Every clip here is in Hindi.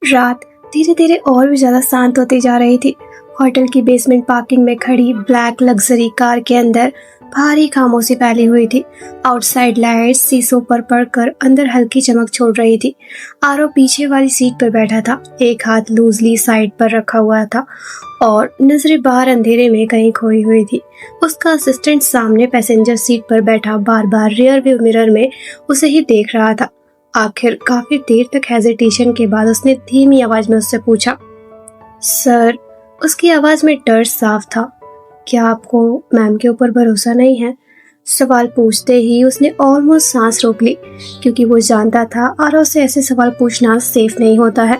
रात धीरे धीरे और भी ज्यादा शांत होती जा रही थी। होटल की बेसमेंट पार्किंग में खड़ी ब्लैक लग्जरी कार के अंदर भारी खामोशी फैली हुई थी। आउटसाइड लाइट्स शीशों पर पड़कर अंदर हल्की चमक छोड़ रही थी। आरव पीछे वाली सीट पर बैठा था, एक हाथ लूजली साइड पर रखा हुआ था और नजरें बाहर अंधेरे में कहीं खोई हुई थी। उसका असिस्टेंट सामने पैसेंजर सीट पर बैठा बार बार रियर व्यू मिरर में उसे ही देख रहा था। आखिर काफी देर तक हेजिटेशन के बाद उसने धीमी आवाज में उससे पूछा, सर। उसकी आवाज में डर साफ था। क्या आपको मैम के ऊपर भरोसा नहीं है? सवाल पूछते ही उसने ऑलमोस्ट सांस रोक ली, क्योंकि वो जानता था आरव से ऐसे सवाल पूछना सेफ नहीं होता है।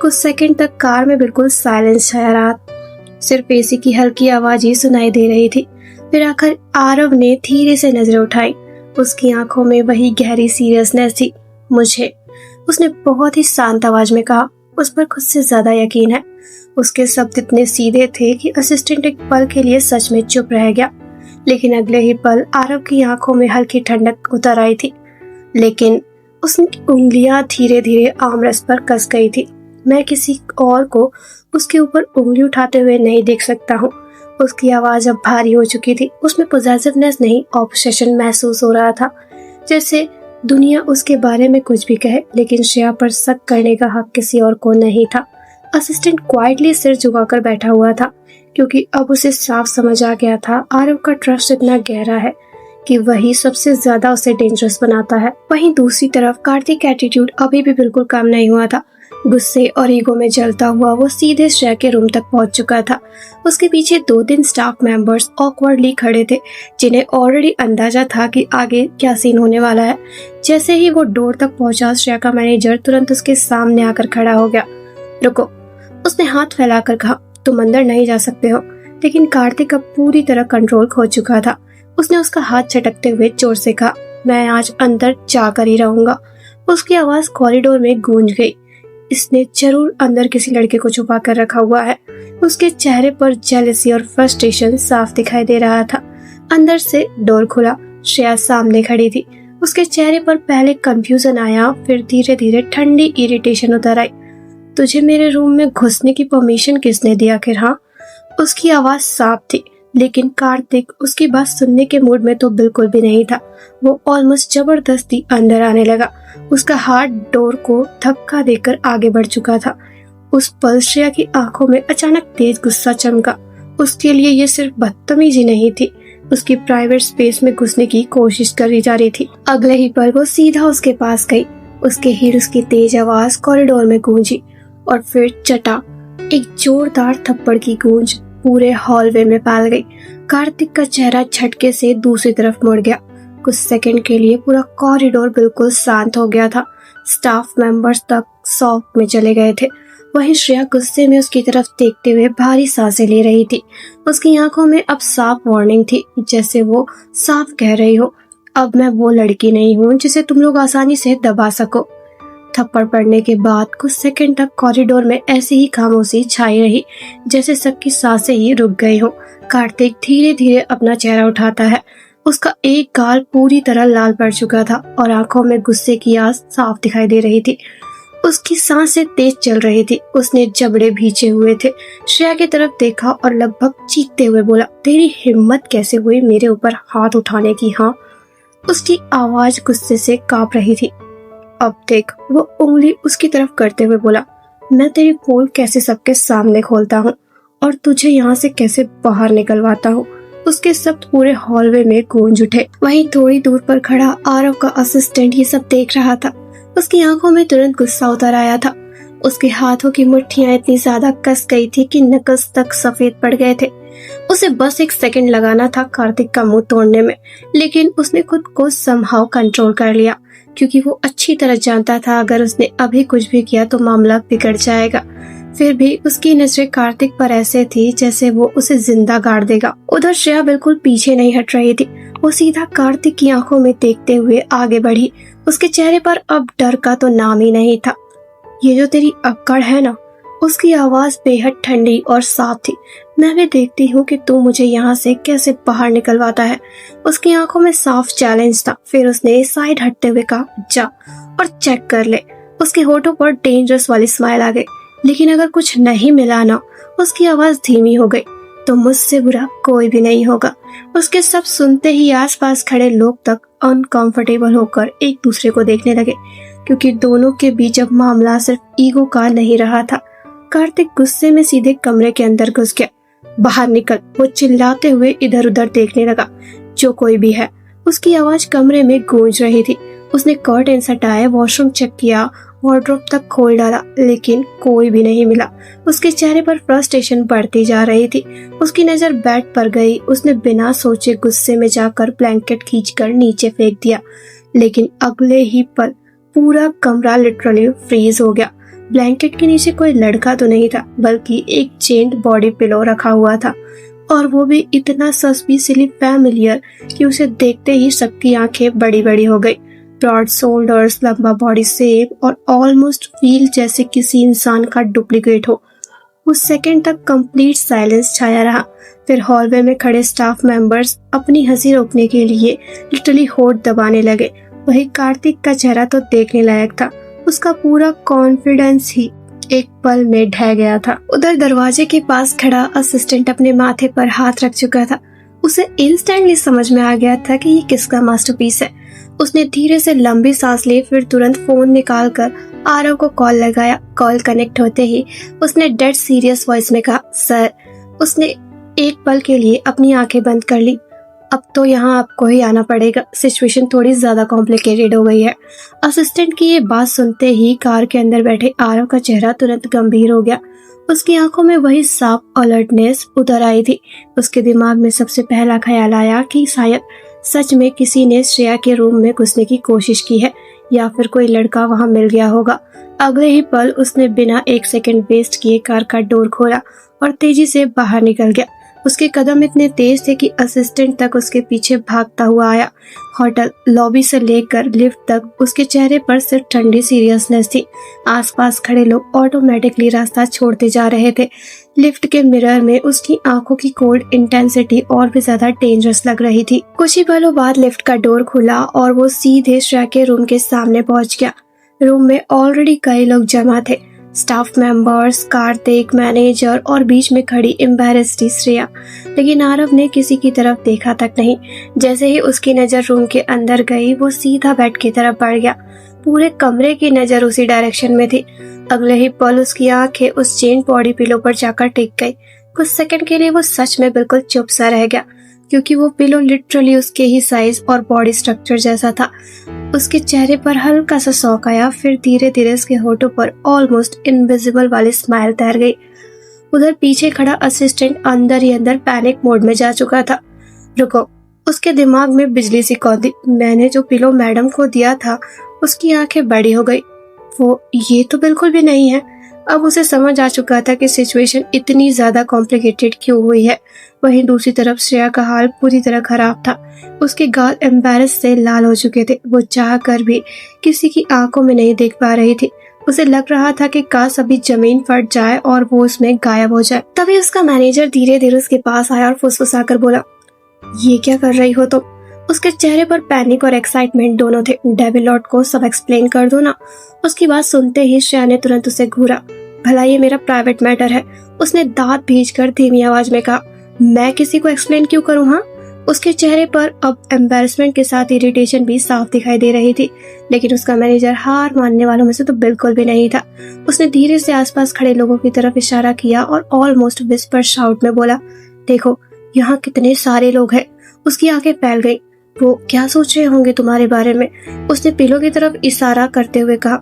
कुछ सेकंड तक कार में बिल्कुल साइलेंस छाया रहा। सिर्फ एसी की हल्की आवाज ही सुनाई दे रही थी। फिर आखिर आरव ने धीरे से नजरें उठाई। उसकी आंखों में वही गहरी सीरियसनेस थी। मुझे, उसने बहुत ही शांत आवाज में कहा। उस पर खुद से ज्यादा यकीन है। उसके शब्द इतने सीधे थे कि असिस्टेंट एक पल के लिए सच में चुप रह गया। लेकिन अगले ही पल आरव की आंखों में हल्की ठंडक उतर आई थी। लेकिन उसकी उंगलियां धीरे धीरे आर्मरेस्ट पर कस गई थी। मैं किसी और को उसके ऊपर उंगली उठाते हुए नहीं देख सकता हूँ। उसकी आवाज अब भारी हो चुकी थी। उसमें पॉजिटिवनेस नहीं, ऑब्सेशन महसूस हो रहा था। जैसे दुनिया उसके बारे में कुछ भी कहे, लेकिन श्रेया पर शक करने का हक किसी और को नहीं था। असिस्टेंट क्वाइटली सिर झुकाकर बैठा हुआ था, क्योंकि अब उसे साफ समझ आ गया था आरव का ट्रस्ट इतना गहरा है कि वही सबसे ज्यादा उसे डेंजरस बनाता है। वहीं दूसरी तरफ कार्तिक का एटीट्यूड अभी भी बिल्कुल काम नहीं हुआ था। गुस्से और ईगो में जलता हुआ वो सीधे श्रेया के रूम तक पहुंच चुका था। उसके पीछे 2-3 स्टाफ मेंबर्स ऑकवर्डली खड़े थे, जिन्हें ऑलरेडी अंदाजा था कि आगे क्या सीन होने वाला है। जैसे ही वो डोर तक पहुंचा, श्रेया का मैनेजर तुरंत उसके सामने आकर खड़ा हो गया। रुको, उसने हाथ फैलाकर कहा। तुम अंदर नहीं जा सकते हो। लेकिन कार्तिक अब पूरी तरह कंट्रोल खो चुका था। उसने उसका हाथ झटकते हुए जोर से कहा, मैं आज अंदर जाकर ही रहूंगा। उसकी आवाज कॉरिडोर में गूंज गई। इसने जरूर अंदर किसी लड़के को छुपा कर रखा हुआ है। उसके चेहरे पर जेलसी और फ्रस्ट्रेशन साफ दिखाई दे रहा था। अंदर से डोर खुला। श्रेया सामने खड़ी थी। उसके चेहरे पर पहले कंफ्यूजन आया, फिर धीरे धीरे ठंडी इरिटेशन उतर आई। तुझे मेरे रूम में घुसने की परमिशन किसने दी आखिर? हाँ, उसकी आवाज साफ थी, लेकिन कार्तिक उसकी बात सुनने के मूड में तो बिल्कुल भी नहीं था। वो ऑलमोस्ट जबरदस्ती अंदर आने लगा। उसका हाथ डोर को धक्का देकर आगे बढ़ चुका था। उस पल श्रेया की आंखों में अचानक तेज गुस्सा चमका। उसके लिए ये सिर्फ बदतमीजी नहीं थी, उसकी प्राइवेट स्पेस में घुसने की कोशिश करी जा रही थी। अगले ही पल वो सीधा उसके पास गई। उसके हील्स की तेज आवाज कॉरिडोर में गूंजी और फिर चटा एक जोरदार थप्पड़ की गूंज पूरे हॉलवे में फैल गई। कार्तिक का चेहरा झटके से दूसरी तरफ मुड़ गया। कुछ सेकंड के लिए पूरा कॉरिडोर बिल्कुल शांत हो गया था। स्टाफ मेंबर्स तक शॉक में चले गए थे। वहीं श्रेया गुस्से में उसकी तरफ देखते हुए भारी सांसें ले रही थी। उसकी आंखों में अब साफ वार्निंग थी, जैसे वो साफ कह रही हो, अब मैं वो लड़की नहीं हूँ जिसे तुम लोग आसानी से दबा सको। थप्पड़ पड़ने के बाद कुछ सेकंड तक कॉरिडोर में ऐसी ही खामोशी छाई रही, जैसे सबकी सांसें ही रुक गई हो। कार्तिक धीरे धीरे अपना चेहरा उठाता है। उसका एक गाल पूरी तरह लाल पड़ चुका था और आंखों में गुस्से की आग साफ दिखाई दे रही थी। उसकी सांसें तेज चल रही थी। उसने जबड़े भींचे हुए थे। श्रेया की तरफ देखा और लगभग चीखते हुए बोला, तेरी हिम्मत कैसे हुई मेरे ऊपर हाथ उठाने की? हाँ, उसकी आवाज गुस्से से कांप रही थी। अब देख, वो उंगली उसकी तरफ करते हुए बोला, मैं तेरी पोल कैसे सबके सामने खोलता हूँ और तुझे यहाँ से कैसे बाहर निकलवाता हूँ। उसके शब्द पूरे हॉलवे में गूंज उठे। वहीं थोड़ी दूर पर खड़ा आरव का असिस्टेंट ये सब देख रहा था। उसकी आंखों में तुरंत गुस्सा उतर आया था। उसके हाथों की मुट्ठियां इतनी ज्यादा कस गई थी कि नक्स तक सफेद पड़ गए थे। उसे बस एक सेकंड लगाना था कार्तिक का मुंह तोड़ने में, लेकिन उसने खुद को समहाउ कंट्रोल कर लिया, क्योंकि वो अच्छी तरह जानता था अगर उसने अभी कुछ भी किया तो मामला बिगड़ जाएगा। फिर भी उसकी नजरें कार्तिक पर ऐसे थी जैसे वो उसे जिंदा गाड़ देगा। उधर श्रेया बिल्कुल पीछे नहीं हट रही थी। वो सीधा कार्तिक की आंखों में देखते हुए आगे बढ़ी। उसके चेहरे पर अब डर का तो नाम ही नहीं था। ये जो तेरी अक्कड़ है ना, उसकी आवाज बेहद ठंडी और साफ थी। मैं भी देखती हूँ कि तू मुझे यहाँ से कैसे बाहर निकलवाता है। उसकी आंखों में साफ चैलेंज था। फिर उसने साइड हटते हुए कहा, जा और चेक कर ले। उसके होठों पर डेंजरस वाली स्माइल आ गई। लेकिन अगर कुछ नहीं मिला ना, उसकी आवाज धीमी हो गई, तो मुझसे बुरा कोई भी नहीं होगा। उसके सब सुनते ही आसपास खड़े लोग तक अनकंफर्टेबल होकर एक दूसरे को देखने लगे, क्योंकि दोनों के बीच अब मामला सिर्फ ईगो का नहीं रहा था। कार्तिक गुस्से में सीधे कमरे के अंदर घुस गया। बाहर निकल, वो चिल्लाते हुए इधर उधर देखने लगा। जो कोई भी है, उसकी आवाज कमरे में गूंज रही थी। उसने कर्टेन्स हटाए, वॉशरूम चेक किया, वार्डरोब तक खोल डाला, लेकिन कोई भी नहीं मिला। उसके चेहरे पर फ्रस्ट्रेशन बढ़ती जा रही थी। उसकी नजर बेड पर गई। उसने बिना सोचे गुस्से में जाकर ब्लैंकेट खींचकर नीचे फेंक दिया, लेकिन अगले ही पल पूरा कमरा लिटरली फ्रीज हो गया। ब्लैंकेट के नीचे कोई लड़का तो नहीं था, बल्कि एक चेन्ड बॉडी पिलो रखा हुआ था, और वो भी इतना सस्पिशियसली फैमिलियर कि उसे देखते ही सबकी आंखें बड़ी बड़ी हो गई। ब्रॉड शोल्डर्स, लंबा बॉडी शेप और ऑलमोस्ट फील जैसे किसी इंसान का डुप्लीकेट हो। उस सेकंड तक कंप्लीट साइलेंस छाया रहा। फिर हॉलवे में खड़े स्टाफ मेंबर्स अपनी हंसी रोकने के लिए लिटरली होठ दबाने लगे। वही कार्तिक का चेहरा तो देखने लायक था। उसका पूरा कॉन्फिडेंस ही एक पल में ढह गया था। उधर दरवाजे के पास खड़ा असिस्टेंट अपने माथे पर हाथ रख चुका था। उसे इंस्टेंटली समझ में आ गया था कि ये किसका मास्टरपीस है। उसने धीरे से लंबी सांस ली, फिर तुरंत फोन निकालकर आरव को कॉल लगाया। कॉल कनेक्ट होते ही उसने डेड सीरियस वॉइस में कहा, सर। उसने एक पल के लिए अपनी आंखें बंद कर ली। अब तो यहाँ आपको ही आना पड़ेगा, सिचुएशन थोड़ी ज्यादा कॉम्प्लिकेटेड हो गई है। असिस्टेंट की ये बात सुनते ही कार के अंदर बैठे आरव का चेहरा तुरंत गंभीर हो गया। उसकी आंखों में वही साफ अलर्टनेस उतर आई थी। उसके दिमाग में सबसे पहला ख्याल आया कि शायद सच में किसी ने श्रेया के रूम में घुसने की कोशिश की है, या फिर कोई लड़का वहां मिल गया होगा। अगले ही पल उसने बिना एक सेकंड वेस्ट किए कार का डोर खोला और तेजी से बाहर निकल गया। उसके कदम इतने तेज थे कि असिस्टेंट तक उसके पीछे भागता हुआ आया। होटल लॉबी से लेकर लिफ्ट तक उसके चेहरे पर सिर्फ ठंडी सीरियसनेस थी। आसपास खड़े लोग ऑटोमेटिकली रास्ता छोड़ते जा रहे थे। लिफ्ट के मिरर में उसकी आंखों की कोल्ड इंटेंसिटी और भी ज्यादा डेंजरस लग रही थी। कुछ ही पलों बाद लिफ्ट का डोर खुला और वो सीधे श्रेया के रूम के सामने पहुंच गया। रूम में ऑलरेडी कई लोग जमा थे, स्टाफ मेंबर्स, कार्तिक, मैनेजर और बीच में खड़ी एम्बैरेस्ड श्रेया। लेकिन आरव ने किसी की तरफ देखा तक नहीं। जैसे ही उसकी नजर रूम के अंदर गई, वो सीधा बेड की तरफ बढ़ गया। पूरे कमरे की नजर उसी डायरेक्शन में थी। अगले ही पल उसकी आंखें उस चेन बॉडी पिलो पर जाकर टिक गई। कुछ सेकंड के लिए वो सच में बिल्कुल चुप सा रह गया, क्योंकि वो पिलो लिटरली उसके ही साइज और बॉडी स्ट्रक्चर जैसा था। उसके चेहरे पर हल्का सा शौक आया, फिर धीरे धीरे उसके होठों पर ऑलमोस्ट इनविजिबल वाली स्माइल तैर गई। उधर पीछे खड़ा असिस्टेंट अंदर ही अंदर पैनिक मोड में जा चुका था। रुको, उसके दिमाग में बिजली सी कौंधी। मैंने जो पिलो मैडम को दिया था, उसकी आंखें बड़ी हो गई। वो ये तो बिल्कुल भी नहीं है। अब उसे समझ आ चुका था कि सिचुएशन इतनी ज्यादा कॉम्प्लिकेटेड क्यों हुई है। वहीं दूसरी तरफ श्रेया का हाल पूरी तरह खराब था। उसके गाल एम्बैरेस से लाल हो चुके थे। वो चाह कर भी किसी की आंखों में नहीं देख पा रही थी। उसे लग रहा था कि काश अभी जमीन फट जाए और वो उसमें गायब हो जाए। तभी उसका मैनेजर धीरे धीरे उसके पास आया और फुसफुसाकर बोला, ये क्या कर रही हो तुम? उसके चेहरे पर पैनिक और एक्साइटमेंट दोनों थे। डेविल लॉर्ड को सब एक्सप्लेन कर दो ना। उसकी बात सुनते ही श्रेया ने तुरंत उसे घूरा। भला ये मेरा प्राइवेट मैटर है, उसने दांत भींचकर धीमी आवाज में कहा। मैं किसी को एक्सप्लेन क्यों करूं? हाँ। उसके चेहरे पर अब एम्बैरेसमेंट के साथ इरिटेशन भी साफ दिखाई दे रही थी। लेकिन उसका मैनेजर हार मानने वालों में से तो बिल्कुल भी नहीं था। उसने धीरे से आसपास खड़े लोगों की तरफ इशारा किया और ऑलमोस्ट विस्पर शाउट में बोला, देखो यहाँ कितने सारे लोग हैं। उसकी आंखें फैल गई। वो क्या सोच रहे होंगे तुम्हारे बारे में? उसने पिलो की तरफ इशारा करते हुए कहा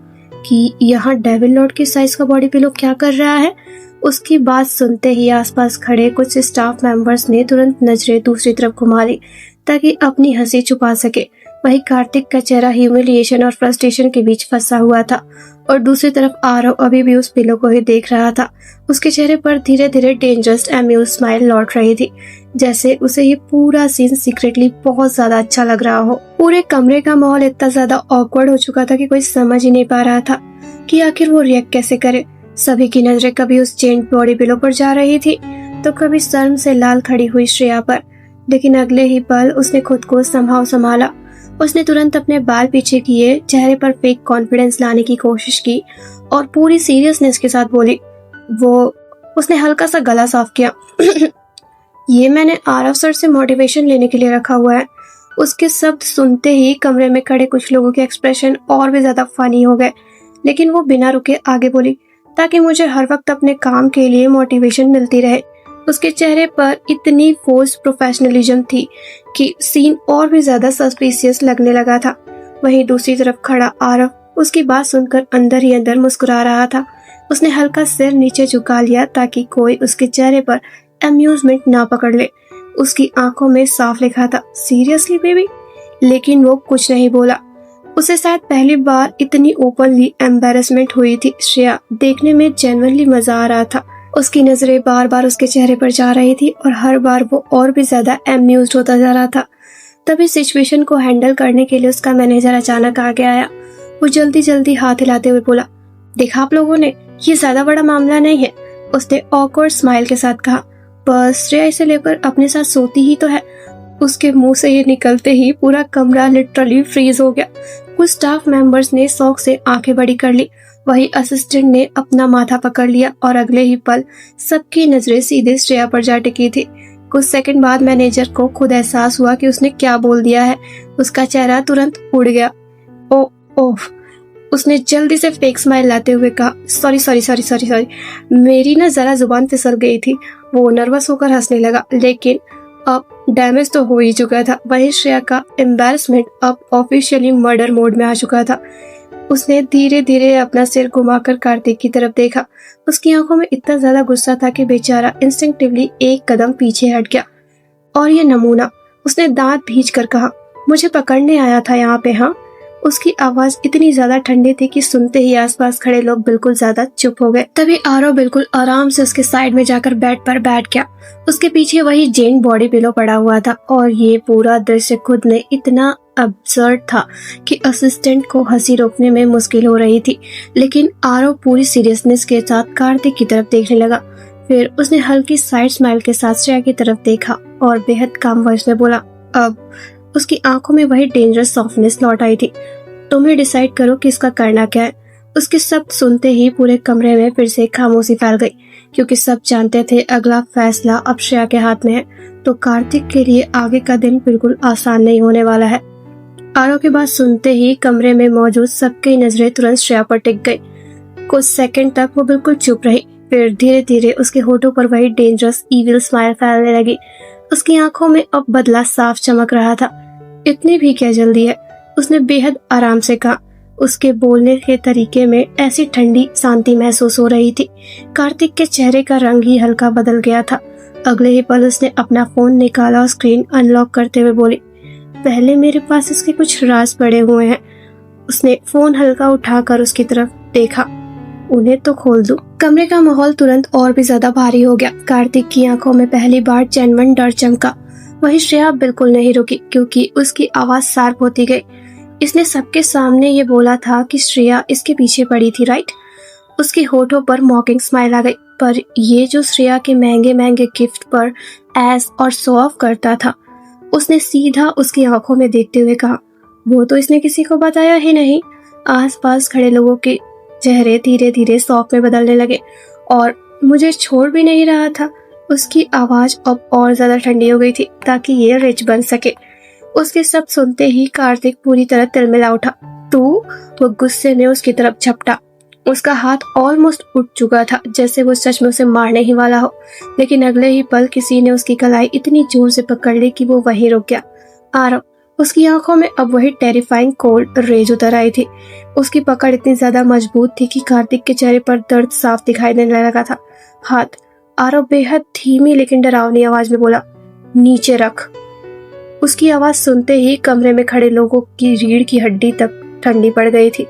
कि यहाँ डेविल लॉर्ड के साइज का बॉडी पिलो क्या कर रहा है? उसकी बात सुनते ही आसपास खड़े कुछ स्टाफ मेंबर्स ने तुरंत नजरें दूसरी तरफ घुमा ली ताकि अपनी हंसी छुपा सके। वहीं कार्तिक का चेहरा ह्यूमिलिएशन और फ्रस्ट्रेशन के बीच फंसा हुआ था और दूसरी तरफ आरव अभी भी उस पिलो को ही देख रहा था। उसके चेहरे पर धीरे धीरे डेंजरस एम्यूज स्माइल लौट रही थी, जैसे उसे ये पूरा सीन सीक्रेटली बहुत ज्यादा अच्छा लग रहा हो। पूरे कमरे का माहौल इतना ज्यादा ऑकवर्ड हो चुका था कि कोई समझ ही नहीं पा रहा था कि आखिर वो रिएक्ट कैसे करे। सभी की नजरें कभी उस चेन बॉडी पिलो पर जा रही थी तो कभी शर्म से लाल खड़ी हुई श्रेया पर। लेकिन अगले ही पल उसने खुद को संभाला उसने तुरंत अपने बाल पीछे किए, चेहरे पर फेक कॉन्फिडेंस लाने की कोशिश की और पूरी सीरियसनेस के साथ बोली। उसने हल्का सा गला साफ किया। ये मैंने आरव सर से मोटिवेशन लेने के लिए रखा हुआ है। उसके शब्द सुनते ही कमरे में खड़े कुछ लोगों के एक्सप्रेशन और भी ज्यादा फनी हो गए, लेकिन वो बिना रुके आगे बोली, ताकि मुझे हर वक्त अपने काम के लिए मोटिवेशन मिलती रहे। उसके चेहरे पर इतनी फोर्स प्रोफेशनलिज्म थी कि सीन और भी ज्यादा सस्पिशियस लगने लगा था। वहीं दूसरी तरफ खड़ा आरव उसकी बात सुनकर अंदर ही अंदर मुस्कुरा रहा था। उसने हल्का सिर नीचे झुका लिया ताकि कोई उसके चेहरे पर अम्यूजमेंट ना पकड़ ले। उसकी आंखों में साफ लिखा था, सीरियसली बेबी, लेकिन वो कुछ नहीं बोला। उसे शायद पहली बार इतनी ओपनली एम्बेरसमेंट हुई थी। श्रेया देखने में जेन्युइनली मजा आ रहा था। उसकी नजरें बार बार उसके चेहरे पर जा रही थी और हर बार वो और भी ज्यादा एम्यूज्ड होता जा रहा था। तभी सिचुएशन को हैंडल करने के लिए उसका मैनेजर अचानक आगे आया। वो जल्दी जल्दी हाथ हिलाते हुए बोला, देखा आप लोगों ने, ये ज्यादा बड़ा मामला नहीं है। उसने ऑकवर्ड स्माइल के साथ कहा, बस श्रेया इसे लेकर अपने साथ सोती ही तो है। उसके मुंह से ये निकलते ही पूरा कमरा लिटरली फ्रीज हो गया। कुछ स्टाफ मेंबर्स ने शौक से आंखें बड़ी कर ली। वही असिस्टेंट ने अपना माथा पकड़ लिया और अगले ही पल सबकी नजरें सीधे श्रेया पर जा टिकी थी। कुछ सेकंड बाद मैनेजर को खुद एहसास हुआ कि उसने क्या बोल दिया है। उसका चेहरा तुरंत उड़ गया। ओह, उसने जल्दी से फेक स्माइल लाते हुए कहा, सॉरी, मेरी ना जरा जुबान फिसल गई थी। वो नर्वस होकर हंसने लगा, लेकिन अब डैमेज तो हो ही चुका था। वही श्रेया का एम्बैरसमेंट अब ऑफिशियली मर्डर मोड में आ चुका था। उसने धीरे धीरे अपना सिर घुमाकर कार्तिक की तरफ देखा। उसकी आंखों में इतना ज्यादा गुस्सा था कि बेचारा इंस्टिंक्टिवली एक कदम पीछे हट गया। और ये नमूना, उसने दांत भींच कर कहा, मुझे पकड़ने आया था यहाँ पे, हाँ? उसकी आवाज इतनी ज्यादा ठंडी थी कि सुनते ही आसपास खड़े लोग बिल्कुल ज्यादा चुप हो गए। तभी आरव बिल्कुल आराम से उसके साइड में जाकर बेड पर बैठ गया। उसके पीछे वही जेन बॉडी पिलो पड़ा हुआ था और ये पूरा दृश्य खुद में इतना अब्सर्ड था कि असिस्टेंट को हंसी रोकने में मुश्किल हो रही थी। लेकिन आरव पूरी सीरियसनेस के साथ कार्तिक की तरफ देखने लगा। फिर उसने हल्की साइड स्माइल के साथ श्रेया की तरफ देखा और बेहद काम वॉइस में बोला। अब उसकी आंखों में वही डेंजरस सॉफ्टनेस लौट आई थी। तुम्हें डिसाइड करो कि इसका करना क्या है। उसके शब्द सुनते ही पूरे कमरे में फिर से खामोशी फैल गई, क्योंकि सब जानते थे अगला फैसला अब श्रेया के हाथ में है। तो कार्तिक के लिए आगे का दिन बिल्कुल आसान नहीं होने वाला है। आरव की बात सुनते ही कमरे में मौजूद सबकी नजरें तुरंत श्रेया पर टिक गई। कुछ सेकंड तक वो बिल्कुल चुप रही। फिर धीरे धीरे उसके होठों पर वही डेंजरस इविल स्माइल फैलने लगी। उसकी आंखों में अब बदला साफ चमक रहा था। इतनी भी क्या जल्दी है, उसने बेहद आराम से कहा। उसके बोलने के तरीके में ऐसी ठंडी शांति महसूस हो रही थी। कार्तिक के चेहरे का रंग ही हल्का बदल गया था। अगले ही पल उसने अपना फोन निकाला और स्क्रीन अनलॉक करते हुए बोली, पहले मेरे पास इसके कुछ राज पड़े हुए हैं। उसने फोन हल्का उठाकर उसकी तरफ देखा, उन्हें तो खोल दूं। कमरे का माहौल तुरंत और भी ज्यादा भारी हो गया। कार्तिक की आंखों में पहली बार जेन्युइन डर चमका। वही श्रेया बिल्कुल नहीं रुकी, क्योंकि उसकी आवाज शार्प होती गई। इसने सबके सामने ये बोला था कि श्रेया इसके पीछे पड़ी थी, राइट? उसके होठों पर मॉकिंग स्माइल आ गई। पर ये जो श्रेया के महंगे महंगे गिफ्ट पर ऐस और शो ऑफ करता था, उसने सीधा उसकी आंखों में देखते हुए कहा, वो तो इसने किसी को बताया ही नहीं। आसपास खड़े लोगों के चेहरे धीरे धीरे शौक में बदलने लगे और मुझे छोड़ भी नहीं रहा था। उसकी आवाज अब और ज्यादा ठंडी हो गई थी ताकि ये रिच बन सके। उसके सब सुनते ही कार्तिक पूरी तरह तिलमिला उठा। तू? वो गुस्से में उसकी तरफ झपटा। उसका हाथ ऑलमोस्ट उठ चुका था, जैसे वो सच में उसे मारने ही वाला हो। लेकिन अगले ही पल किसी ने उसकी कलाई इतनी जोर से पकड़ ली कि वो वहीं रुक गया। आरव, उसकी आंखों में अब वही टेरिफाइंग कोल्ड रेज उतर आई थी। उसकी पकड़ इतनी ज्यादा मजबूत थी कि कार्तिक के चेहरे पर दर्द साफ दिखाई देने लगा था। हाथ आरव बेहद धीमी लेकिन डरावनी आवाज में बोला, नीचे रख। उसकी आवाज सुनते ही कमरे में खड़े लोगों की रीढ़ की हड्डी तक ठंडी पड़ गई थी।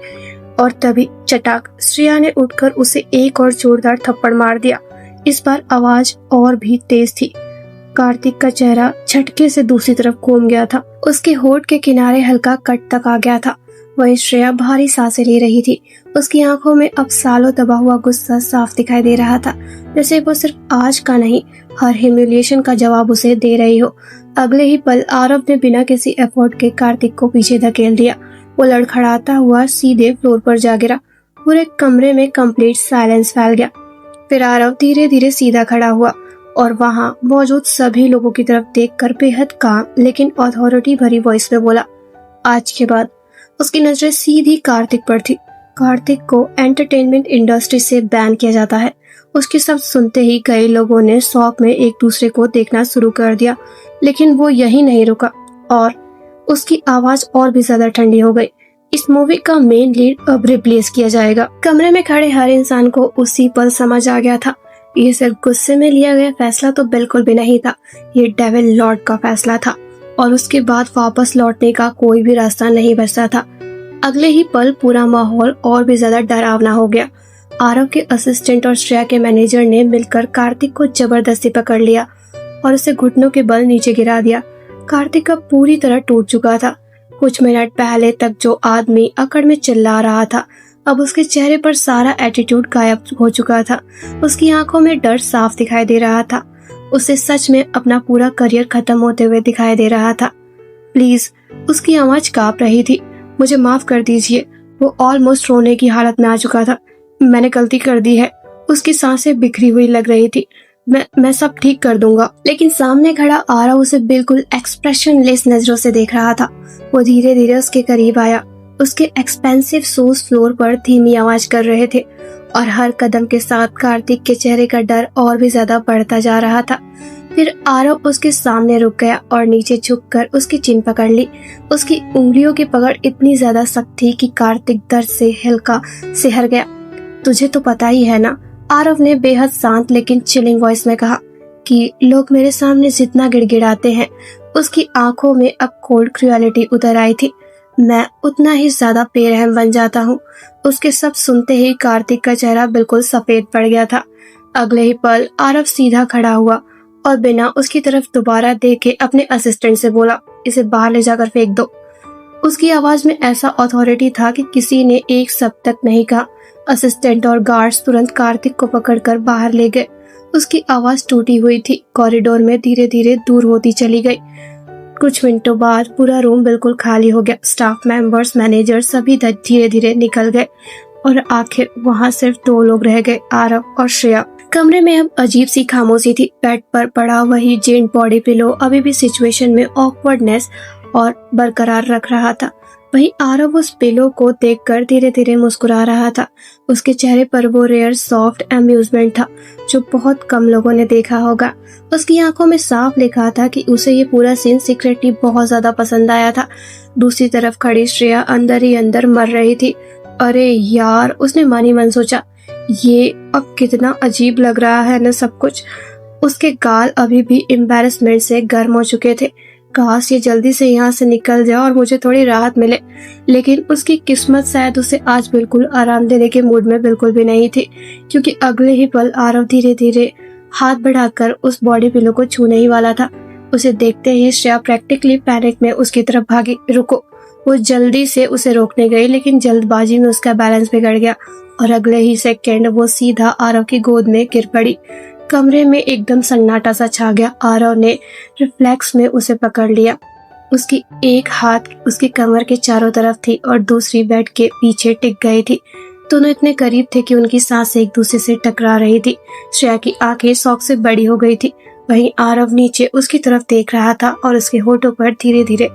और तभी चटाक, श्रेया ने उठकर उसे एक और जोरदार थप्पड़ मार दिया। इस बार आवाज और भी तेज थी। कार्तिक का चेहरा झटके से दूसरी तरफ घूम गया था। उसके होठ के किनारे हल्का कट तक आ गया था। वही श्रेया भारी सांसें ले रही थी। उसकी आंखों में अब सालों दबा हुआ गुस्सा साफ दिखाई दे रहा था, जैसे वो सिर्फ आज का नहीं, हर ह्यूमिलिएशन का जवाब उसे दे रही हो। अगले ही पल आरव ने बिना किसी एफर्ट के कार्तिक को पीछे धकेल दिया। वो लड़खड़ाता हुआ सीधे फ्लोर पर जा गिरा। पूरे कमरे में कंप्लीट साइलेंस फैल गया। फिर आरव धीरे धीरे सीधा खड़ा हुआ और वहां मौजूद सभी लोगों की तरफ देखकर बेहद काम लेकिन अथॉरिटी भरी वॉइस में बोला। आज के बाद उसकी नजरें सीधी कार्तिक पर थी। कार्तिक को एंटरटेनमेंट इंडस्ट्री से बैन किया जाता है। उसके शब्द सुनते ही कई लोगों ने शौक में एक दूसरे को देखना शुरू कर दिया, लेकिन वो यही नहीं रुका और उसकी आवाज और भी ज्यादा ठंडी हो गई। इस मूवी का मेन लीड अब रिप्लेस किया जाएगा। कमरे में खड़े हर इंसान को उसी पल समझ आ गया था, ये सिर्फ गुस्से में लिया गया फैसला तो बिल्कुल भी नहीं था। ये डेविल लॉर्ड का फैसला था और उसके बाद वापस लौटने का कोई भी रास्ता नहीं बचता था। अगले ही पल पूरा माहौल और भी ज्यादा डरावना हो गया। आरव के असिस्टेंट और श्रेया के मैनेजर ने मिलकर कार्तिक को जबरदस्ती पकड़ लिया और उसे घुटनों के बल नीचे गिरा दिया। कार्तिक अब पूरी तरह टूट चुका था। कुछ मिनट पहले तक जो आदमी अकड़ में चिल्ला रहा था, अब उसके चेहरे पर सारा एटीट्यूड गायब हो चुका था। उसकी आंखों में डर साफ दिखाई दे रहा था। उसे सच में अपना पूरा करियर खत्म होते हुए दिखाई दे रहा था। प्लीज, उसकी आवाज कांप रही थी। मुझे माफ कर दीजिए। वो ऑलमोस्ट रोने की हालत में आ चुका था। मैंने गलती कर दी है। उसकी सांसें बिखरी हुई लग रही थी। मैं सब ठीक कर दूंगा। लेकिन सामने खड़ा आरव उसे बिल्कुल एक्सप्रेशनलेस नजरों से देख रहा था। वो धीरे धीरे उसके करीब आया। उसके एक्सपेंसिव शूज फ्लोर पर धीमी आवाज कर रहे थे और हर कदम के साथ कार्तिक के चेहरे का डर और भी ज्यादा बढ़ता जा रहा था। फिर आरव उसके सामने रुक गया और नीचे झुककर उसकी चिन पकड़ ली। उसकी उंगलियों की पकड़ इतनी ज्यादा सख्त थी कि कार्तिक दर्द से हल्का सिहर गया। तुझे तो पता ही है ना, आरव ने बेहद शांत लेकिन चिलिंग वॉइस में कहा, कि लोग मेरे सामने जितना गिड़गिड़ाते हैं, उसकी आंखों में अब कोल्ड क्रुएलिटी उतर आई थी। मैं उतना ही ज्यादा बेरहम बन जाता हूँ। उसके सब सुनते ही कार्तिक का चेहरा बिल्कुल सफेद पड़ गया था। अगले ही पल आरव सीधा खड़ा हुआ और बिना उसकी तरफ दोबारा देखे अपने असिस्टेंट से बोला, इसे बाहर ले जाकर फेंक दो। उसकी आवाज में ऐसा अथॉरिटी था कि किसी ने एक शब्द तक नहीं कहा। असिस्टेंट और गार्ड्स तुरंत कार्तिक को पकड़कर बाहर ले गए। उसकी आवाज टूटी हुई थी, कॉरिडोर में धीरे धीरे दूर होती चली गई। कुछ मिनटों बाद पूरा रूम बिल्कुल खाली हो गया। स्टाफ मेंबर्स, मैनेजर सभी धीरे धीरे निकल गए और आखिर वहां सिर्फ 2 लोग रह गए, आरव और श्रेया। कमरे में अब अजीब सी खामोशी थी। बेड पर पड़ा वही जेंट बॉडी पिलो अभी भी सिचुएशन में ऑकवर्डनेस और बरकरार रख रहा था। वहीं आरव उस पिलो को देखकर धीरे धीरे मुस्कुरा रहा था। उसके चेहरे पर वो रेयर सॉफ्ट अम्यूजमेंट था जो बहुत कम लोगों ने देखा होगा। उसकी आंखों में साफ लिखा था कि उसे ये पूरा सीन सीक्रेटली बहुत ज्यादा पसंद आया था। दूसरी तरफ खड़ी श्रेया अंदर ही अंदर मर रही थी। अरे यार, उसने मन ही मन सोचा, ये अब कितना अजीब लग रहा है न सब कुछ। उसके गाल अभी भी एम्बैरेसमेंट से गर्म हो चुके थे। काश ये जल्दी से यहाँ से निकल जाए और मुझे थोड़ी राहत मिले। लेकिन उसकी किस्मत शायद उसे आज बिल्कुल आराम देने के मूड में बिल्कुल भी नहीं थी, क्योंकि अगले ही पल आरव धीरे धीरे हाथ बढ़ाकर उस बॉडी पिलो को छूने ही वाला था। उसे देखते ही श्रेया प्रैक्टिकली पैनिक में उसकी तरफ भागी। रुको! वो जल्दी से उसे रोकने गई, लेकिन जल्दबाजी में उसका बैलेंस बिगड़ गया और अगले ही सेकेंड वो सीधा आरव की गोद में गिर पड़ी। कमरे में एकदम सन्नाटा सा छा गया। आरव ने रिफ्लेक्स में उसे पकड़ लिया। उसकी एक हाथ उसकी कमर के चारों तरफ थी और दूसरी बेड के पीछे टिक गई थी। दोनों इतने करीब थे कि उनकी सांसें एक दूसरे से टकरा रही थी। श्रेया की आंखें शौक से बड़ी हो गई थी। वहीं आरव नीचे उसकी तरफ देख रहा था और उसके होठों पर धीरे धीरे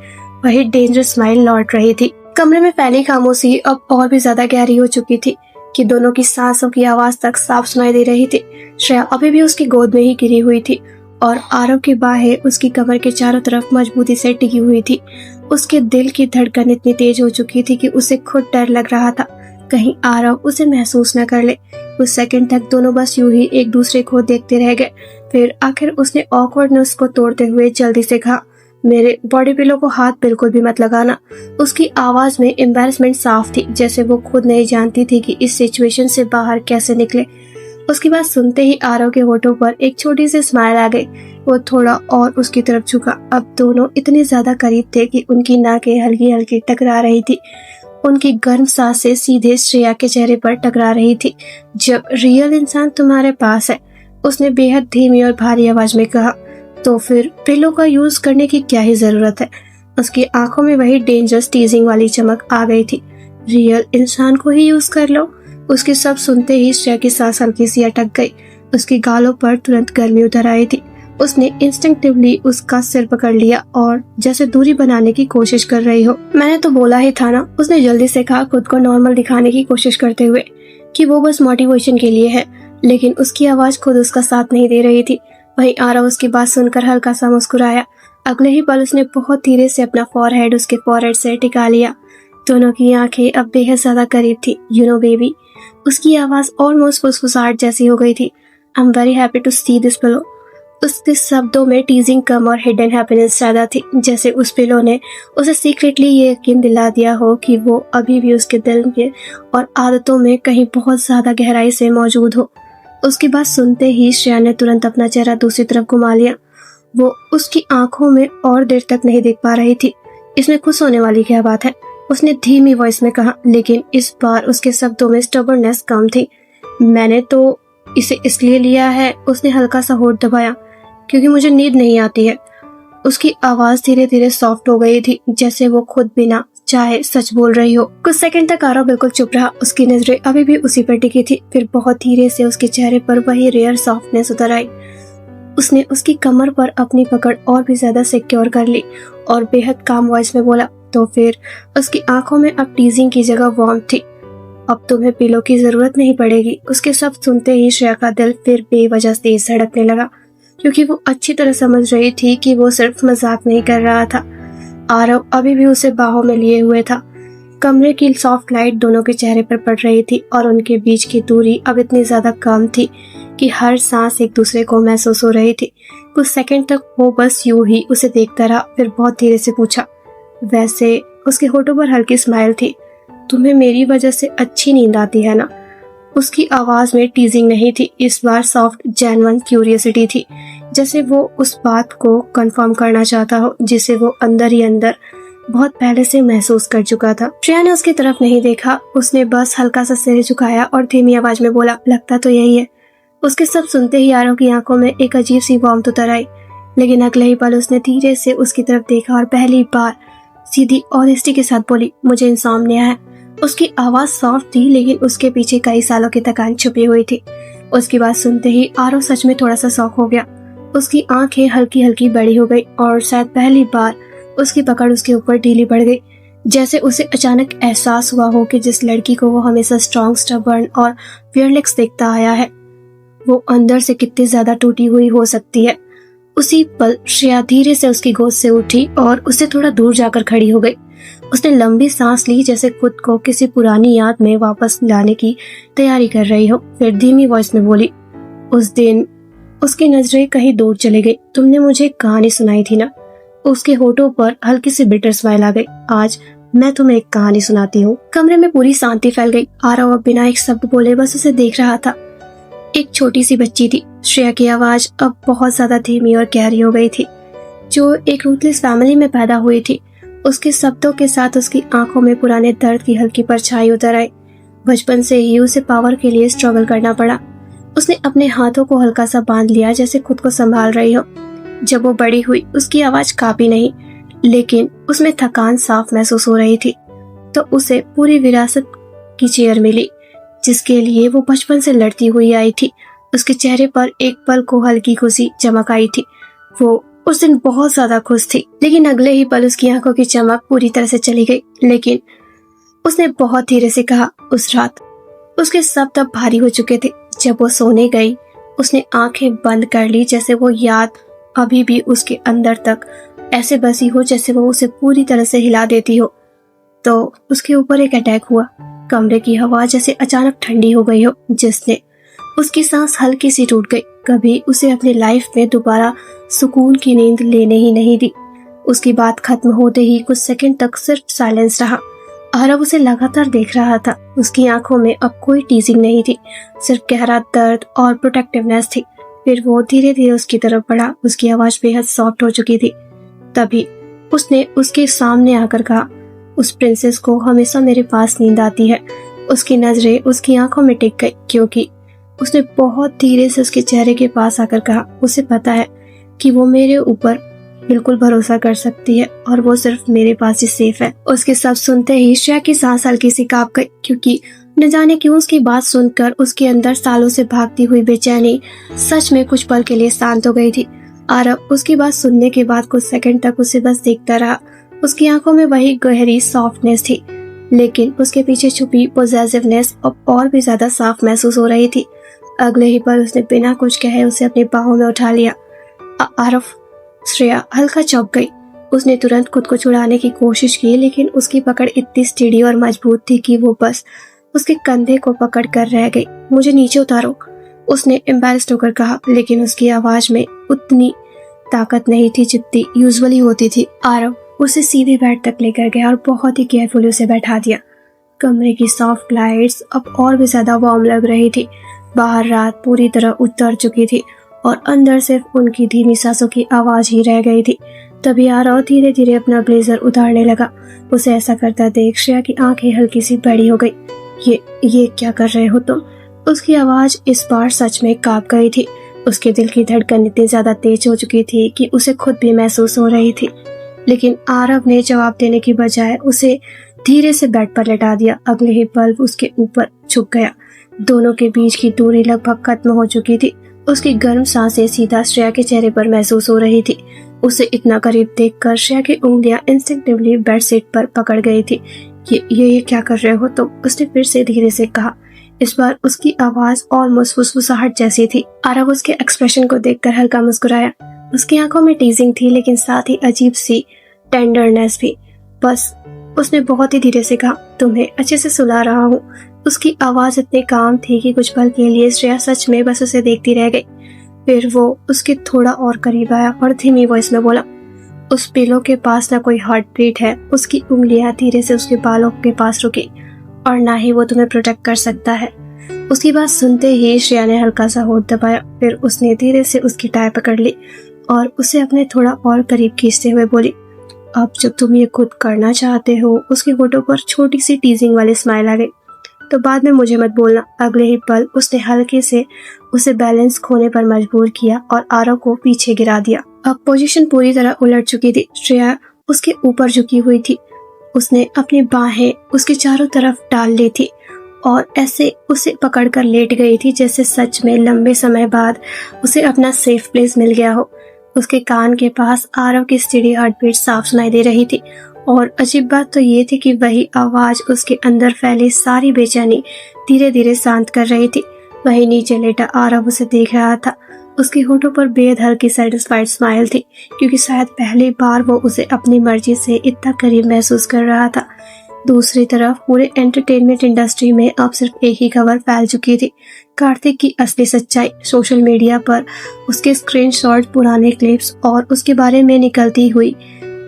वही डेंजरस स्माइल लौट रही थी। कमरे में फैली खामोशी अब और भी ज्यादा गहरी हो चुकी थी कि दोनों की सांसों की आवाज तक साफ सुनाई दे रही थी। श्रेया अभी भी उसकी गोद में ही गिरी हुई थी और आरव की बाहें उसकी कमर के चारों तरफ मजबूती से टिकी हुई थी। उसके दिल की धड़कन इतनी तेज हो चुकी थी कि उसे खुद डर लग रहा था, कहीं आरव उसे महसूस न कर ले। कुछ सेकंड तक दोनों बस यूं ही एक दूसरे को देखते रह गए। फिर आखिर उसने ऑकवर्डनेस को तोड़ते हुए जल्दी से कहा, मेरे बॉडी पिलो को हाथ बिल्कुल भी मत लगाना। उसकी आवाज में एम्बैरेसमेंट साफ थी, जैसे वो खुद नहीं जानती थी कि इस सिचुएशन से बाहर कैसे निकले। उसकी बात सुनते ही आरव के होठों पर एक छोटी सी स्माइल आ गई। वो थोड़ा और उसकी तरफ झुका। अब दोनों इतने ज्यादा करीब थे कि उनकी नाकें हल्की हल्की टकरा रही थी। उनकी गर्म सांसें सीधे श्रेया के चेहरे पर टकरा रही थी। जब रियल इंसान तुम्हारे पास है, उसने बेहद धीमी और भारी आवाज में कहा, तो फिर पिलो का यूज करने की क्या ही जरूरत है। उसकी आंखों में वही डेंजरस टीजिंग वाली चमक आ गई थी। रियल इंसान को ही यूज कर लो। उसकी सब सुनते ही श्रेया की सांस हल्की सी अटक गई। उसकी गालों पर तुरंत गर्मी उतर आई थी। उसने इंस्टिंक्टिवली उसका सिर पकड़ लिया और जैसे दूरी बनाने की कोशिश कर रही हो। मैंने तो बोला ही था ना, उसने जल्दी से कहा, खुद को नॉर्मल दिखाने की कोशिश करते हुए कि वो बस मोटिवेशन के लिए है। लेकिन उसकी आवाज खुद उसका साथ नहीं दे रही थी। वहीं आरव उसकी बात सुनकर हल्का सा मुस्कुराया। अगले ही पल उसने बहुत धीरे से अपना फॉरहेड उसके फॉरहेड से टिका लिया। दोनों की आंखें अब बेहद ज्यादा करीब थी। यू नो बेबी, उसकी आवाज ऑलमोस्ट फुसफुसाहट जैसी हो गई थी। I am very happy to see this pillow. उसके शब्दों में टीजिंग कम और हिडन हैप्पीनेस ज्यादा थी, जैसे उस पिलो ने उसे सीक्रेटली ये यकीन दिला दिया हो कि वो अभी भी उसके दिल में और आदतों में कहीं बहुत ज्यादा गहराई से मौजूद हो। उसकी बात सुनते ही श्रेया ने तुरंत अपना चेहरा दूसरी तरफ घुमा लिया। वो उसकी आंखों में और देर तक नहीं देख पा रही थी। इसमें खुश होने वाली क्या बात है, उसने धीमी वॉइस में कहा, लेकिन इस बार उसके शब्दों में स्टबर्ननेस कम थी। मैंने तो इसे इसलिए लिया है, उसने हल्का सा होठ दबाया, क्योंकि मुझे नींद नहीं आती है। उसकी आवाज धीरे धीरे सॉफ्ट हो गई थी, जैसे वो खुद बिना चाहे सच बोल रही हो। कुछ सेकंड तक आरव बिल्कुल चुप रहा। उसकी नजरें अभी भी उसी पर टिकी थी। फिर बहुत धीरे से उसके चेहरे पर वही रेयर सॉफ्टनेस उतर आई। उसने उसकी कमर पर अपनी पकड़ और भी ज्यादा सिक्योर कर ली और बेहद काम वॉइस में बोला, तो फिर उसकी आंखों में अब टीजिंग की जगह वार्मथ थी। अब तुम्हें पिलो की जरूरत नहीं पड़ेगी। उसके शब्द सुनते ही श्रेया का दिल फिर बेवजह तेज धड़कने लगा, क्योंकि वो अच्छी तरह समझ रही थी कि वो सिर्फ मजाक नहीं कर रहा था। आरव अभी भी उसे बाहों में लिए हुए था। कमरे की सॉफ्ट लाइट दोनों के चेहरे पर पड़ रही थी और उनके बीच की दूरी अब इतनी ज्यादा कम थी कि हर सांस एक दूसरे को महसूस हो रही थी। कुछ सेकंड तक वो बस यूं ही उसे देखता रहा। फिर बहुत धीरे से पूछा, वैसे उसके होठों पर हल्की स्माइल थी, तुम्हें मेरी वजह से अच्छी नींद आती है ना? उसकी आवाज में टीजिंग नहीं थी, इस बार सॉफ्ट जेन्युइन क्यूरियोसिटी थी, जैसे वो उस बात को कंफर्म करना चाहता हो जिसे वो अंदर ही अंदर बहुत पहले से महसूस कर चुका था। श्रेया ने उसकी तरफ नहीं देखा। उसने बस हल्का सा सिर झुकाया और धीमी आवाज में बोला, लगता तो यही है। उसके सब सुनते ही आरव की आंखों में एक अजीब सी वार्मथ उतर आई, लेकिन अगले ही पल उसने धीरे से उसकी तरफ देखा और पहली बार सीधी ऑनेस्टी के साथ बोली, मुझे इंसोम्निया है। उसकी आवाज सॉफ्ट थी, लेकिन उसके पीछे कई सालों की थकान छुपी हुई थी। उसकी बात सुनते ही आरव सच में थोड़ा सा शॉक हो गया। उसकी आंखें हल्की हल्की बड़ी हो गई और शायद पहली बार उसकी पकड़ उसके ऊपर ढीली पड़ गई, जैसे उसे अचानक एहसास हुआ हो कि जिस लड़की को वो हमेशा स्ट्रॉन्ग, स्टबर्न और फियरलेस देखता आया है, वो अंदर से कितनी ज्यादा टूटी हुई हो सकती है। उसी पल श्रेया धीरे से उसकी गोद से उठी और उससे थोड़ा दूर जाकर खड़ी हो गई। उसने लंबी सांस ली, जैसे खुद को किसी पुरानी याद में वापस लाने की तैयारी कर रही हो। फिर धीमी वॉइस में बोली, उस दिन उसकी नजरें कहीं दूर चली गई। तुमने मुझे एक कहानी सुनाई थी ना? उसके होठों पर हल्की सी बिटर स्माइल आ गई। आज मैं तुम्हें एक कहानी सुनाती हूँ। कमरे में पूरी शांति फैल गई। आरव अब बिना एक शब्द बोले बस उसे देख रहा था। एक छोटी सी बच्ची थी। श्रेया की आवाज अब बहुत ज्यादा धीमी और गहरी हो गई थी, जो एक रूथलेस फैमिली में पैदा हुई थी। उसके शब्दों के साथ उसकी आंखों में पुराने दर्द की हल्की परछाई उतर आई। बचपन से ही उसे पावर के लिए स्ट्रगल करना पड़ा। उसने अपने हाथों को हल्का सा बांध लिया, जैसे खुद को संभाल रही हो। जब वो बड़ी हुई, उसकी आवाज काफी नहीं, लेकिन उसमें थकान साफ महसूस हो रही थी। तो उसे पूरी विरासत की चेयर मिली, जिसके लिए वो बचपन से लड़ती हुई आई थी। उसके चेहरे पर एक पल को हल्की खुशी चमक आई थी। वो उस दिन बहुत ज्यादा खुश थी, लेकिन अगले ही पल उसकी आंखों की चमक पूरी तरह से चली गई। लेकिन उसने बहुत धीरे से कहा, उस रात उसके शब्द अब भारी हो चुके थे। जब वो सोने गई, उसने आंखें बंद कर ली, जैसे वो याद अभी भी उसके अंदर तक ऐसे बसी हो जैसे वो उसे पूरी तरह से हिला देती हो। तो उसके ऊपर एक अटैक हुआ। कमरे की हवा जैसे अचानक ठंडी हो गई हो, जिसने उसकी सांस हल्की सी टूट गई। कभी उसे अपनी लाइफ में दोबारा सुकून की नींद लेने ही नहीं दी। उसकी बात खत्म होते ही कुछ सेकंड तक सिर्फ साइलेंस रहा। आरव उसे लगातार देख रहा था। उसकी आंखों में अब कोई टीजिंग नहीं थी, सिर्फ गहरा दर्द और प्रोटेक्टिवनेस थी। फिर वो धीरे धीरे उसकी तरफ बढ़ा। उसकी आवाज बेहद सॉफ्ट हो चुकी थी। तभी उसने उसके सामने आकर कहा, उस प्रिंसेस को हमेशा मेरे पास नींद आती है। उसकी नजरें उसकी आंखों में टिक गई, क्योंकि उसने बहुत धीरे से उसके चेहरे के पास आकर कहा, उसे पता है कि वो मेरे ऊपर बिल्कुल भरोसा कर सकती है और वो सिर्फ मेरे पास ही सेफ है। उसके सब सुनते ही श्रेया की सांस हल्की सी कांप गई, क्योंकि न जाने क्यों उसकी बात सुनकर उसके अंदर सालों से भागती हुई बेचैनी सच में कुछ पल के लिए शांत हो गई थी। आरव उसकी बात सुनने के बाद कुछ सेकंड तक उसे बस देखता रहा। उसकी आंखों में वही गहरी सॉफ्टनेस थी, लेकिन उसके पीछे छुपी पॉजेसिवनेस अब और भी ज्यादा साफ महसूस हो रही थी। अगले ही पल उसने बिना कुछ कहे उसे अपनी बाहों में उठा लिया। आरव, श्रेया हल्का चौंक गई। उसने तुरंत खुद को छुड़ाने की कोशिश की, लेकिन उसकी पकड़ इतनी स्टेडी और मजबूत थी कि वो बस उसके कंधे को पकड़ कर रह गई। मुझे नीचे उतारो, उसने एम्बैरेस्ड होकर कहा, लेकिन उसकी आवाज में उतनी ताकत नहीं थी जितनी यूजुअली होती थी। आरव उसे सीधे बेड तक लेकर गया और बहुत ही केयरफुली उसे बैठा दिया। कमरे की सॉफ्ट लाइट्स अब और भी ज्यादा वार्म लग रही थी। बाहर रात पूरी तरह उतर चुकी थी और अंदर सिर्फ उनकी धीमी सांसों की आवाज ही रह गई थी। तभी आरव धीरे धीरे अपना ब्लेजर उतारने लगा। उसे ऐसा करता देख श्रेया की आंखें हल्की सी बड़ी हो गई। ये क्या कर रहे हो तुम? उसकी आवाज इस बार सच में कांप गई थी। उसके दिल की धड़कन इतनी ज्यादा तेज हो चुकी थी कि उसे खुद भी महसूस हो रही थी। लेकिन आरव ने जवाब देने की बजाय उसे धीरे से बेड पर लेटा दिया। अगले ही पल उसके ऊपर झुक गया। दोनों के बीच की दूरी लगभग खत्म हो चुकी थी। उसकी गर्म सांसें सीधा श्रेया के चेहरे पर महसूस हो रही थी। उसे इतना करीब देखकर श्रेया की उंगलियां इंस्टिंक्टिवली बेडशीट पर पकड़ गई थी। ये क्या कर रहे हो तुम? उसने फिर से धीरे से कहा। इस बार उसकी आवाज ऑलमोस्ट फुसफुसाहट जैसी थी। आरव उसके एक्सप्रेशन को देखकर हल्का मुस्कुराया। उसकी आंखों में टीजिंग थी, लेकिन साथ ही अजीब सी टेंडरनेस भी। बस, उसने बहुत ही धीरे से कहा, तुम्हें अच्छे से सुला रहा हूँ। उसकी आवाज इतनी काम थी कि कुछ पल के लिए श्रेया सच में बस उसे देखती रह गई। फिर वो उसके थोड़ा और करीब आया और धीमी वॉइस में बोला, उस पिलो के पास ना कोई हार्ट बीट है। उसकी उंगलियां धीरे से उसके बालों के पास रुकी, और ना ही वो तुम्हें प्रोटेक्ट कर सकता है। उसकी बात सुनते ही श्रेया ने हल्का सा होठ दबाया। फिर उसने धीरे से उसकी टाई पकड़ ली और उसे अपने थोड़ा और करीब खींचते हुए बोली, अब जब तुम ये खुद करना चाहते हो। उसके होठों पर छोटी सी टीजिंग वाली स्माइल आ गई। तो बाद में मुझे मत बोलना। अगले ही पल उसने हल्के से उसे बैलेंस खोने पर मजबूर किया और आरव को पीछे गिरा दिया। अब पोजीशन पूरी तरह उलट चुकी थी। श्रेया उसके ऊपर झुकी हुई थी। उसने अपनी बाहें उसके चारों तरफ डाल ली थी और ऐसे उसे पकड़कर लेट गई थी जैसे सच में लंबे समय बाद उसे अपना सेफ प्लेस मिल गया हो। उसके कान के पास आरव की स्टेडी हार्टबीट साफ सुनाई दे रही थी, और अजीब बात तो ये थी कि वही आवाज उसके अंदर फैली सारी बेचैनी धीरे धीरे शांत कर रही थी। वही नीचे लेटा आरव उसे देख रहा था। उसके होठों पर बेहद हल्की सेटिस्फाइड स्माइल थी, क्योंकि शायद पहली बार वो उसे अपनी मर्जी से इतना करीब महसूस कर रहा था। दूसरी तरफ पूरे एंटरटेनमेंट इंडस्ट्री में अब सिर्फ एक ही खबर फैल चुकी थी, कार्तिक की असली सच्चाई। सोशल मीडिया पर उसके स्क्रीनशॉट, पुराने क्लिप्स और उसके बारे में निकलती हुई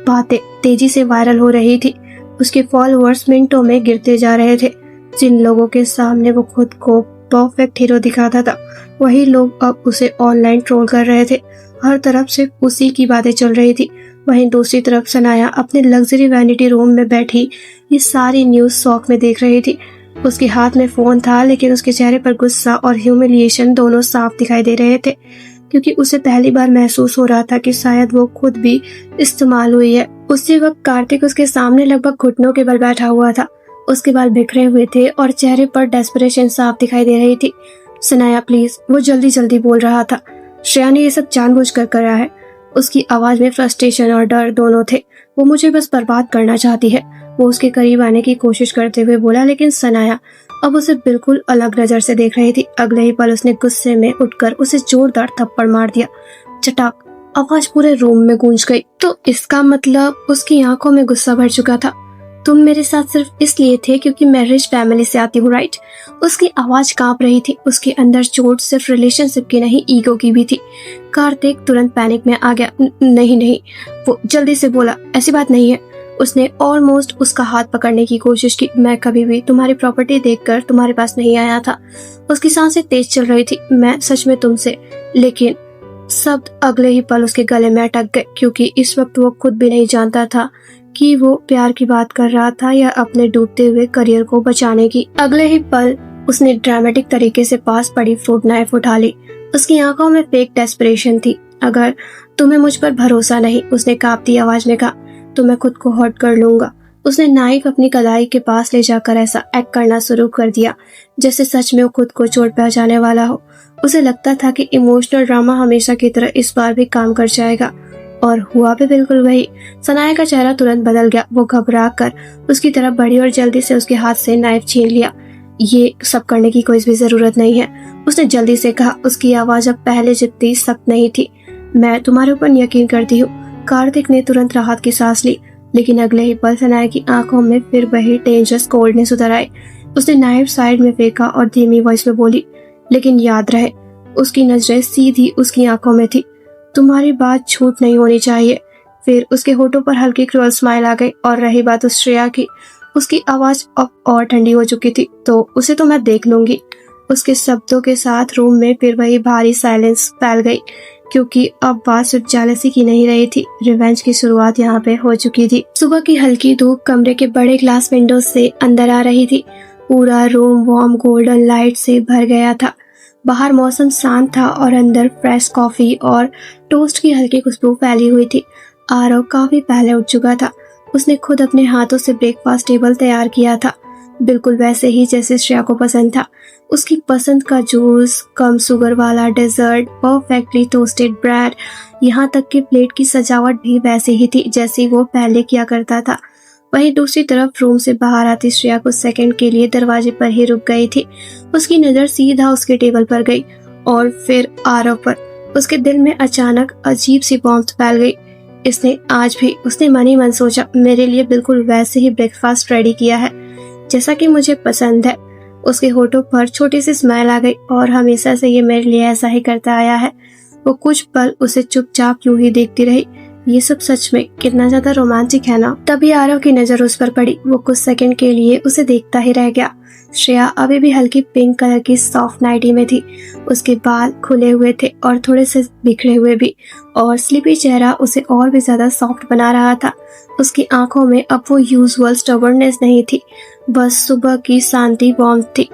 बातें तेजी से वायरल हो रही थी। उसके फॉलोअर्स मिनटों में गिरते जा रहे थे। जिन लोगों के सामने वो खुद को परफेक्ट हीरो दिखाता था, वही लोग अब उसे ऑनलाइन ट्रोल कर रहे थे। हर तरफ सिर्फ उसी की बातें चल रही थी। वहीं दूसरी तरफ सनाया अपने लग्जरी वैनिटी रूम में बैठी ये सारी न्यूज शौक में देख रही थी। उसके हाथ में फोन था, लेकिन उसके चेहरे पर गुस्सा और ह्यूमिलिएशन दोनों साफ दिखाई दे रहे थे, क्योंकि उसे पहली बार महसूस हो रहा था कि शायद वो खुद भी इस्तेमाल हुई है। उसी वक्त कार्तिक उसके सामने लगभग घुटनों के बल बैठा हुआ था। उसके बाल बिखरे हुए थे और चेहरे पर डेस्परेशन साफ दिखाई दे रही थी। सनाया प्लीज, वो जल्दी जल्दी बोल रहा था। श्रेया ने ये सब जानबूझकर करा है। उसकी आवाज में फ्रस्ट्रेशन और डर दोनों थे। वो मुझे बस बर्बाद करना चाहती है। वो उसके करीब आने की कोशिश करते हुए बोला, लेकिन सनाया अब उसे बिल्कुल अलग नजर से देख रही थी। अगले ही पल उसने गुस्से में उठकर उसे जोरदार थप्पड़ मार दिया। चटाक, आवाज पूरे रूम में गूंज गई। तो इसका मतलब उसकी आंखों में गुस्सा भर चुका था। तुम मेरे साथ सिर्फ इसलिए थे क्योंकि मैं रिच फैमिली से आती हूँ, राइट? उसकी आवाज कांप रही थी। उसके अंदर चोट सिर्फ रिलेशनशिप की नहीं, ईगो की भी थी। कार्तिक तुरंत पैनिक में आ गया। नहीं, वो जल्दी से बोला, ऐसी बात नहीं है। उसने ऑलमोस्ट उसका हाथ पकड़ने की कोशिश की। मैं कभी भी तुम्हारी प्रॉपर्टी देखकर तुम्हारे पास नहीं आया था। उसकी सांसें तेज चल रही थी। मैं सच में तुमसे, लेकिन शब्द अगले ही पल उसके गले में अटक गए, क्योंकि इस वक्त वो खुद भी नहीं जानता था कि वो प्यार की बात कर रहा था या अपने डूबते हुए करियर को बचाने की। अगले ही पल उसने ड्रामेटिक तरीके से पास पड़ी फ्रूट नाइफ उठा ली। उसकी आंखों में फेक डेस्परेशन थी। अगर तुम्हें मुझ पर भरोसा नहीं, उसने कांपती आवाज में कहा। तो मैं खुद को हर्ट कर लूंगा। उसने नाइफ अपनी कलाई के पास ले जाकर ऐसा एक्ट करना शुरू कर दिया जैसे सच में वो खुद को चोट पहुंचाने वाला हो। उसे लगता था कि इमोशनल ड्रामा हमेशा की तरह इस बार भी काम कर जाएगा, और हुआ भी बिल्कुल वही। सनाया का चेहरा तुरंत बदल गया। वो घबरा कर उसकी तरफ बढ़ी और जल्दी से उसके हाथ से नाइफ छीन लिया। ये सब करने की कोई भी जरूरत नहीं है, उसने जल्दी से कहा। उसकी आवाज अब पहले जितनी सख्त नहीं थी। मैं तुम्हारे ऊपर यकीन करती हूँ। कार्तिक ने तुरंत राहत की सांस ली, लेकिन अगले ही पल सनाया की आंखों में फिर वही डेंजरस कोल्डनेस उतर आई। उसने नाइफ साइड में फेंका और धीमी वॉइस में बोली, लेकिन याद रहे। उसकी नजरें सीधी उसकी आंखों में थी। तुम्हारी बात झूठ नहीं होनी चाहिए। फिर उसके होठों पर हल्की क्रूअल स्माइल आ गई। और रही बात उस श्रेया की, उसकी आवाज अब और ठंडी हो चुकी थी। तो उसे तो मैं देख लूंगी। उसके शब्दों के साथ रूम में फिर वही भारी साइलेंस फैल गई, क्योंकि अब बात सिर्फ जेलसी की नहीं रही थी, रिवेंज की शुरुआत यहाँ पे हो चुकी थी। सुबह की हल्की धूप कमरे के बड़े ग्लास विंडो से अंदर आ रही थी। पूरा रूम वार्म गोल्डन लाइट से भर गया था। बाहर मौसम शांत था और अंदर फ्रेश कॉफी और टोस्ट की हल्की खुशबू फैली हुई थी। आरव काफी पहले उठ चुका था। उसने खुद अपने हाथों से ब्रेकफास्ट टेबल तैयार किया था, बिल्कुल वैसे ही जैसे श्रेया को पसंद था। उसकी पसंद का जूस, कम शुगर वाला डेजर्ट, परफेक्टली टोस्टेड ब्रेड, यहाँ तक कि प्लेट की सजावट भी वैसे ही थी जैसी वो पहले किया करता था। वहीं दूसरी तरफ रूम से बाहर आती श्रेया कुछ सेकंड के लिए दरवाजे पर ही रुक गई थी। उसकी नजर सीधा उसके टेबल पर गई और फिर आरव पर। उसके दिल में अचानक अजीब सी वार्मथ फैल गई। इसने आज भी, उसने मन ही मन सोचा, मेरे लिए बिल्कुल वैसे ही ब्रेकफास्ट रेडी किया है जैसा कि मुझे पसंद है। उसके होठों पर छोटी सी स्माइल आ गई, और हमेशा से ये मेरे लिए ऐसा ही करता आया है। वो कुछ पल उसे चुपचाप यूं ही देखती रही। ये सब सच में कितना ज्यादा रोमांटिक है ना। तभी आरव की नजर उस पर पड़ी। वो कुछ सेकंड के लिए उसे देखता ही रह गया। श्रेया अभी भी हल्की पिंक कलर की सॉफ्ट नाइटी में थी। उसके बाल खुले हुए थे और थोड़े से बिखरे हुए भी, और स्लीपी चेहरा उसे और भी ज्यादा सॉफ्ट बना रहा था। उसकी आंखों में अब वो यूजुअल स्टबर्ननेस नहीं थी, बस सुबह की शांति वार्मथ थी।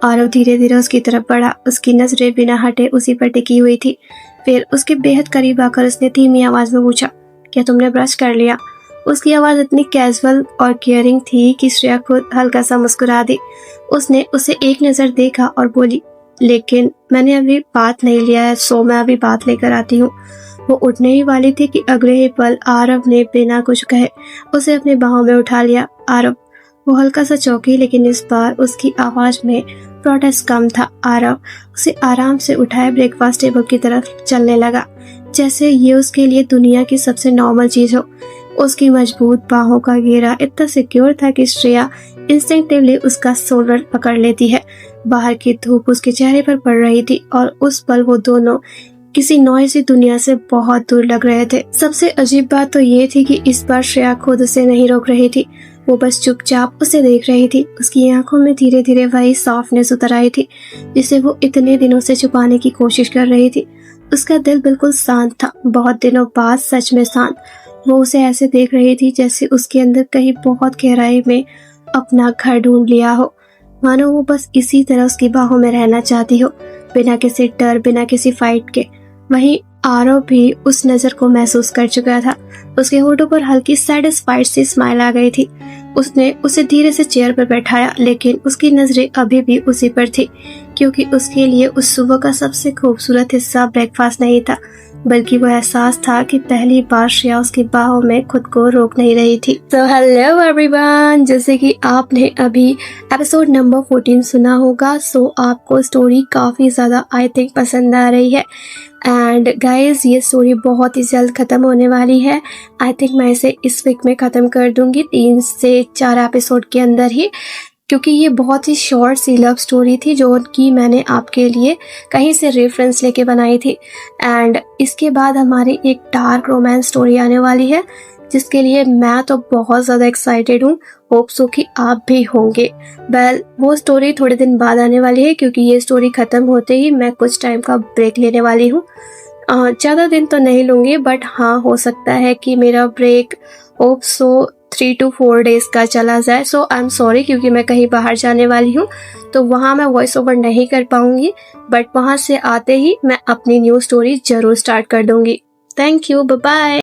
आरव धीरे धीरे उसकी तरफ बढ़ा। उसकी नजरें बिना हटे उसी पर टिकी हुई थी। फिर उसके बेहद करीब आकर उसने धीमी आवाज में पूछा, क्या तुमने ब्रश कर लिया? उसकी आवाज इतनी कैजुअल और केयरिंग थी कि श्रेया खुद हल्का सा मुस्कुरा दी। उसने उसे एक नजर देखा और बोली, लेकिन मैंने अभी बात नहीं लिया है, सो मैं अभी बात लेकर आती हूँ। वो उठने ही वाली थी कि अगले ही पल आरव ने बिना कुछ कहे उसे अपने बाहों में उठा लिया। आरव, वो हल्का सा चौंकी, लेकिन इस बार उसकी आवाज में प्रोटेस्ट कम था। आरव उसे आराम से उठाए ब्रेकफास्ट टेबल की तरफ चलने लगा, जैसे ये उसके लिए दुनिया की सबसे नॉर्मल चीज हो। उसकी मजबूत बाहों का घेरा इतना सिक्योर था कि श्रेया इंस्टिंक्टिवली उसका शोल्डर पकड़ लेती है। बाहर की धूप उसके चेहरे पर पड़ रही थी, और उस पल वो दोनों किसी नॉइज़ी दुनिया से बहुत दूर लग रहे थे। सबसे अजीब बात तो ये थी कि इस बार श्रेया खुद उसे नहीं रोक रही थी, वो बस चुपचाप उसे देख रही थी। उसकी आंखों में धीरे धीरे वही सॉफ्टनेस उतर आई थी जिसे वो इतने दिनों से छुपाने की कोशिश कर रही थी। उसका दिल बिल्कुल शांत था, बहुत दिनों बाद सच में शांत। वो उसे ऐसे देख रही थी जैसे उसके अंदर कहीं बहुत गहराई में अपना घर ढूंढ लिया हो, मानो वो बस इसी तरह उसकी बाहों में रहना चाहती हो, बिना किसी डर, बिना किसी फाइट के। वहीं आरव भी उस नजर को महसूस कर चुका था। उसके होठों पर हल्की सैटिस्फाइड सी स्माइल आ गई थी। उसने उसे धीरे से चेयर पर बैठाया, लेकिन उसकी नजरें अभी भी उसी पर थी, क्योंकि उसके लिए उस सुबह का सबसे खूबसूरत हिस्सा ब्रेकफास्ट नहीं था, बल्कि वो एहसास था कि पहली बार श्रेया उसकी बाहों में खुद को रोक नहीं रही थी। तो हेलो एवरीवन, जैसे कि आपने अभी एपिसोड नंबर 14 सुना होगा, सो आपको स्टोरी काफी ज्यादा आई थिंक पसंद आ रही है। एंड गाइज, ये स्टोरी बहुत ही जल्द खत्म होने वाली है। आई थिंक मैं इसे इस वीक में खत्म कर दूंगी, 3 से 4 एपिसोड के अंदर ही, क्योंकि ये बहुत ही शॉर्ट सी लव स्टोरी थी जो कि मैंने आपके लिए कहीं से रेफरेंस लेके बनाई थी। एंड इसके बाद हमारी एक डार्क रोमांस स्टोरी आने वाली है, जिसके लिए मैं तो बहुत ज़्यादा एक्साइटेड हूँ। होप सो कि आप भी होंगे। वेल, वो स्टोरी थोड़े दिन बाद आने वाली है, क्योंकि ये स्टोरी ख़त्म होते ही मैं कुछ टाइम का ब्रेक लेने वाली हूँ। ज़्यादा दिन तो नहीं लूँगी, बट हाँ, हो सकता है कि मेरा break hope so 3 to 4 days का चला जाए। सो आई एम सॉरी, क्योंकि मैं कहीं बाहर जाने वाली हूँ, तो वहाँ मैं वॉइस ओवर नहीं कर पाऊँगी, बट वहाँ से आते ही मैं अपनी न्यू स्टोरी ज़रूर स्टार्ट कर दूँगी। Thank you, bye bye.